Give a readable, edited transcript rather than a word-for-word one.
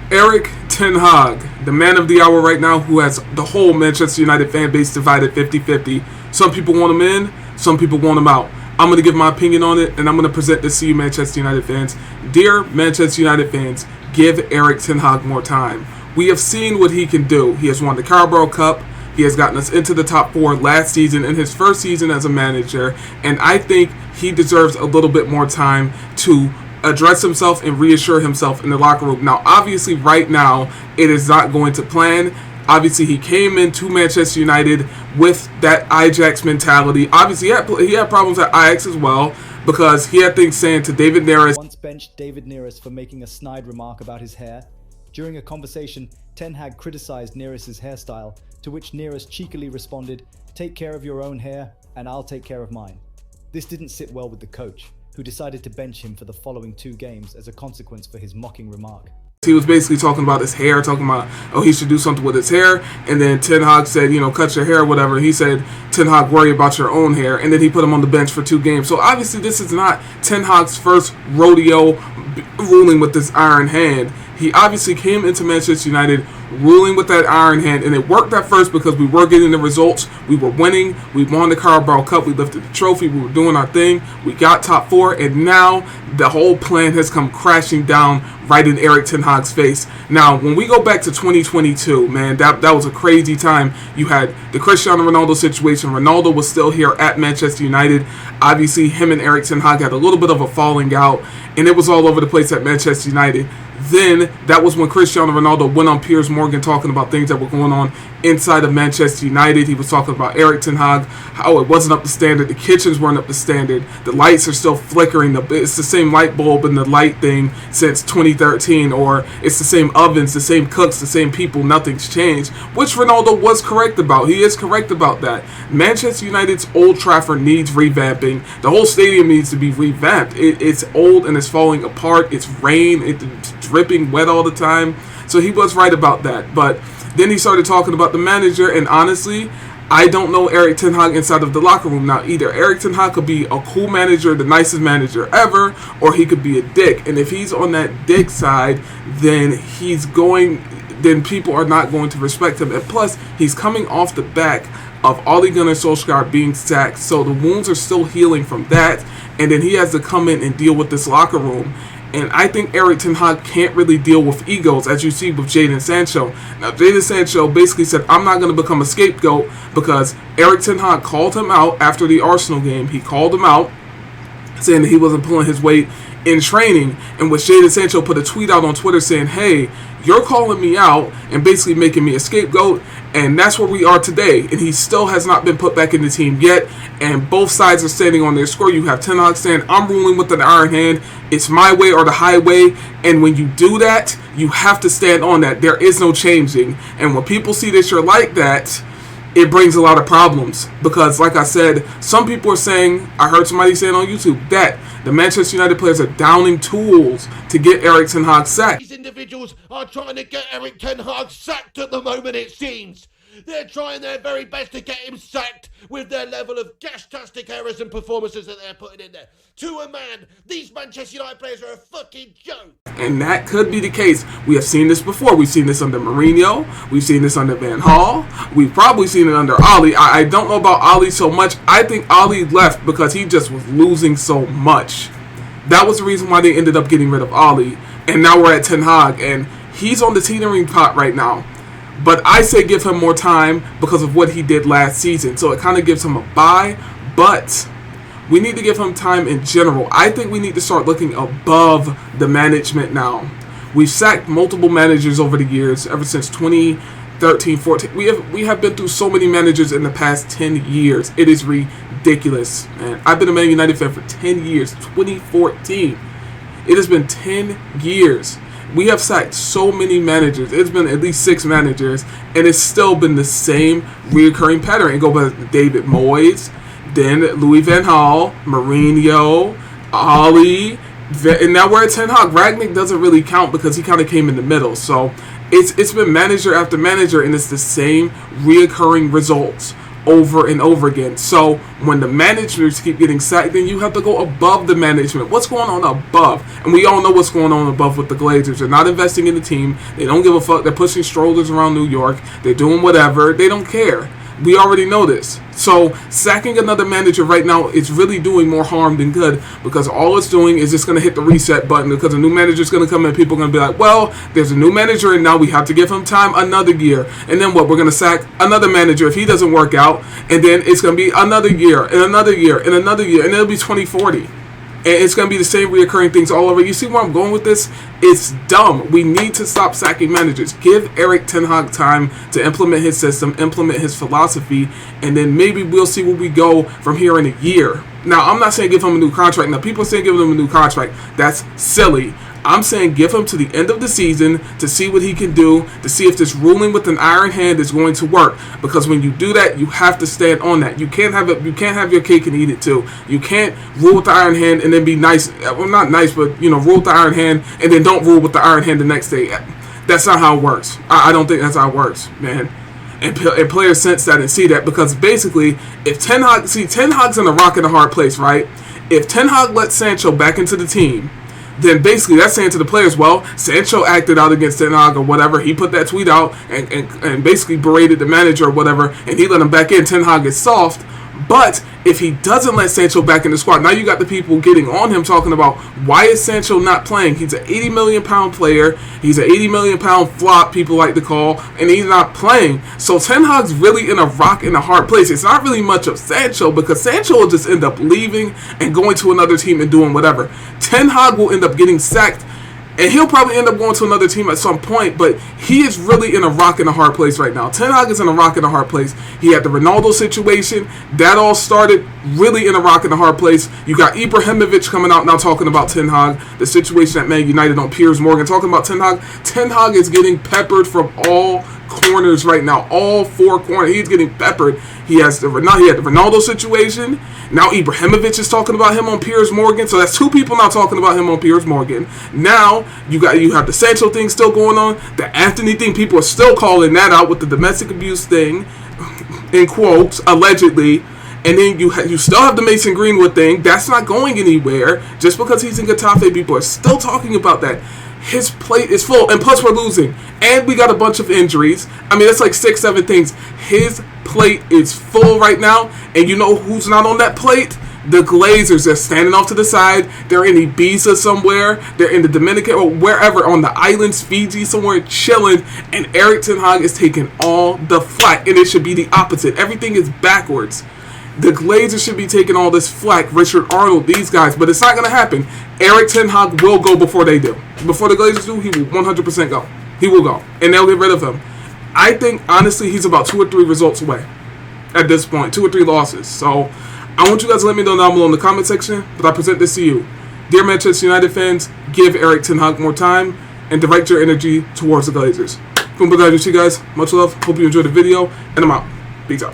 Erik ten Hag, the man of the hour right now, who has the whole Manchester United fan base divided 50-50. Some people want him in, some people want him out. I'm going to give my opinion on it, and I'm going to present this to you, Manchester United fans. Dear Manchester United fans, give Erik ten Hag more time. We have seen what he can do. He has won the Carabao Cup. He has gotten us into the top four last season in his first season as a manager, and I think he deserves a little bit more time to address himself and reassure himself in the locker room. Now, obviously, right now, it is not going to plan. Obviously, he came into Manchester United with that Ajax mentality. Obviously, he had problems at Ajax as well, because he had things saying to David Neres. Once benched David Neres for making a snide remark about his hair. During a conversation, Ten Hag criticized Neres' hairstyle, to which Neres cheekily responded, "Take care of your own hair, and I'll take care of mine." This didn't sit well with the coach, who decided to bench him for the following 2 games as a consequence for his mocking remark. He was basically talking about his hair, talking about, oh, he should do something with his hair. And then Ten Hag said, cut your hair, whatever. He said, Ten Hag, worry about your own hair. And then he put him on the bench for 2 games. So obviously this is not Ten Hag's first rodeo ruling with this iron hand. He obviously came into Manchester United ruling with that iron hand, and it worked at first because we were getting the results. We were winning. We won the Carabao Cup. We lifted the trophy. We were doing our thing. We got top 4, and now the whole plan has come crashing down right in Erik ten Hag's face. Now, when we go back to 2022, man, that was a crazy time. You had the Cristiano Ronaldo situation. Ronaldo was still here at Manchester United. Obviously, him and Erik ten Hag had a little bit of a falling out, and it was all over the place at Manchester United. Then, that was when Cristiano Ronaldo went on Piers Morgan talking about things that were going on inside of Manchester United. He was talking about Erik ten Hag, how it wasn't up to standard. The kitchens weren't up to standard. The lights are still flickering. It's the same light bulb and the light thing since 2013. Or it's the same ovens, the same cooks, the same people. Nothing's changed. Which Ronaldo was correct about. He is correct about that. Manchester United's Old Trafford needs revamping. The whole stadium needs to be revamped. It's old and it's falling apart. It's rain. It's dripping wet all the time. So he was right about that. But then he started talking about the manager, and honestly, I don't know Erik ten Hag inside of the locker room. Now, either Erik ten Hag could be a cool manager, the nicest manager ever, or he could be a dick. And if he's on that dick side, then people are not going to respect him. And plus, he's coming off the back of Ole Gunnar Solskjaer being sacked, so the wounds are still healing from that. And then he has to come in and deal with this locker room. And I think Erik ten Hag can't really deal with egos, as you see with Jadon Sancho. Now, Jadon Sancho basically said, I'm not going to become a scapegoat, because Erik ten Hag called him out after the Arsenal game. He called him out, saying that he wasn't pulling his weight in training. And when Jadon Sancho put a tweet out on Twitter saying, hey, you're calling me out and basically making me a scapegoat, and that's where we are today. And he still has not been put back in the team yet, and both sides are standing on their score. You have Ten Hag saying, I'm ruling with an iron hand. It's my way or the highway. And when you do that, you have to stand on that. There is no changing. And when people see that you're like that, it brings a lot of problems. Because, like I said, some people are saying, I heard somebody saying on YouTube, that the Manchester United players are downing tools to get Erik ten Hag sacked. These individuals are trying to get Erik ten Hag sacked at the moment, it seems. They're trying their very best to get him sacked with their level of gastastic errors and performances that they're putting in there. To a man, these Manchester United players are a fucking joke. And that could be the case. We have seen this before. We've seen this under Mourinho. We've seen this under Van Gaal. We've probably seen it under Ole. I don't know about Ole so much. I think Ole left because he just was losing so much. That was the reason why they ended up getting rid of Ole. And now we're at Ten Hag, and he's on the teetering pot right now. But I say give him more time because of what he did last season. So it kind of gives him a bye. But we need to give him time in general. I think we need to start looking above the management now. We've sacked multiple managers over the years, ever since 2013, 14. We have been through so many managers in the past 10 years. It is ridiculous. And I've been a Man United fan for 10 years, 2014. It has been 10 years. We have sacked so many managers. It's been at least 6 managers, and it's still been the same reoccurring pattern. It goes back to David Moyes, then Louis Van Gaal, Mourinho, Ole, and now we're at Ten Hag. Ragnick doesn't really count because he kind of came in the middle. So it's been manager after manager, and it's the same reoccurring results over and over again. So when the managers keep getting sacked, then you have to go above the management. What's going on above? And we all know what's going on above with the Glazers. They're not investing in the team. They don't give a fuck. They're pushing strollers around New York. They're doing whatever. They don't care. We already know this. So sacking another manager right now is really doing more harm than good, because all it's doing is just going to hit the reset button, because a new manager is going to come in. People are going to be like, well, there's a new manager and now we have to give him time another year. And then what? We're going to sack another manager if he doesn't work out. And then it's going to be another year and another year and another year. And it'll be 2040. And it's going to be the same reoccurring things all over. You see where I'm going with this? It's dumb. We need to stop sacking managers. Give Erik ten Hag time to implement his system, implement his philosophy, and then maybe we'll see where we go from here in a year. Now, I'm not saying give him a new contract. Now, people are saying give him a new contract. That's silly. I'm saying give him to the end of the season to see what he can do, to see if this ruling with an iron hand is going to work. Because when you do that, you have to stand on that. You can't have it. You can't have your cake and eat it too. You can't rule with the iron hand and then be nice. Well, not nice, but rule with the iron hand and then don't rule with the iron hand the next day. That's not how it works. I don't think that's how it works, man. And players sense that and see that, because basically, if Ten Hag's in a rock and a hard place, right? If Ten Hag lets Sancho back into the team, then basically that's saying to the players, well, Sancho acted out against Ten Hag or whatever. He put that tweet out and basically berated the manager or whatever, and he let him back in. Ten Hag is soft. But if he doesn't let Sancho back in the squad, now you got the people getting on him talking about, why is Sancho not playing? He's an 80 million pound player. He's an 80 million pound flop, people like to call, and he's not playing. So Ten Hag's really in a rock and a hard place. It's not really much of Sancho, because Sancho will just end up leaving and going to another team and doing whatever. Ten Hag will end up getting sacked, and he'll probably end up going to another team at some point, but he is really in a rock and a hard place right now. Ten Hag is in a rock and a hard place. He had the Ronaldo situation. That all started really in a rock and a hard place. You got Ibrahimovic coming out now talking about Ten Hag, the situation at Man United on Piers Morgan, talking about Ten Hag. Ten Hag is getting peppered from all corners right now. All four corners. He's getting peppered. He had the Ronaldo situation. Now Ibrahimovic is talking about him on Piers Morgan. So that's two people now talking about him on Piers Morgan. Now you have the Sancho thing still going on. The Anthony thing, people are still calling that out with the domestic abuse thing, in quotes, allegedly. And then you still have the Mason Greenwood thing. That's not going anywhere. Just because he's in Getafe, people are still talking about that. His plate is full, and plus we're losing, and we got a bunch of injuries. I mean, that's like 6-7 things. His plate is full right now, and you know who's not on that plate? The Glazers. They're standing off to the side. They're in Ibiza somewhere. They're in the Dominican or wherever, on the islands, Fiji, somewhere chilling, and Erik ten Hag is taking all the flack, and it should be the opposite. Everything is backwards. The Glazers should be taking all this flack, Richard Arnold, these guys, but it's not going to happen. Erik ten Hag will go before they do. Before the Glazers do, he will 100% go. He will go, and they'll get rid of him. I think, honestly, he's about 2 or 3 results away at this point, 2 or 3 losses. So I want you guys to let me know down below in the comment section, but I present this to you. Dear Manchester United fans, give Erik ten Hag more time and direct your energy towards the Glazers. Boom, you guys. Much love. Hope you enjoyed the video, and I'm out. Peace out.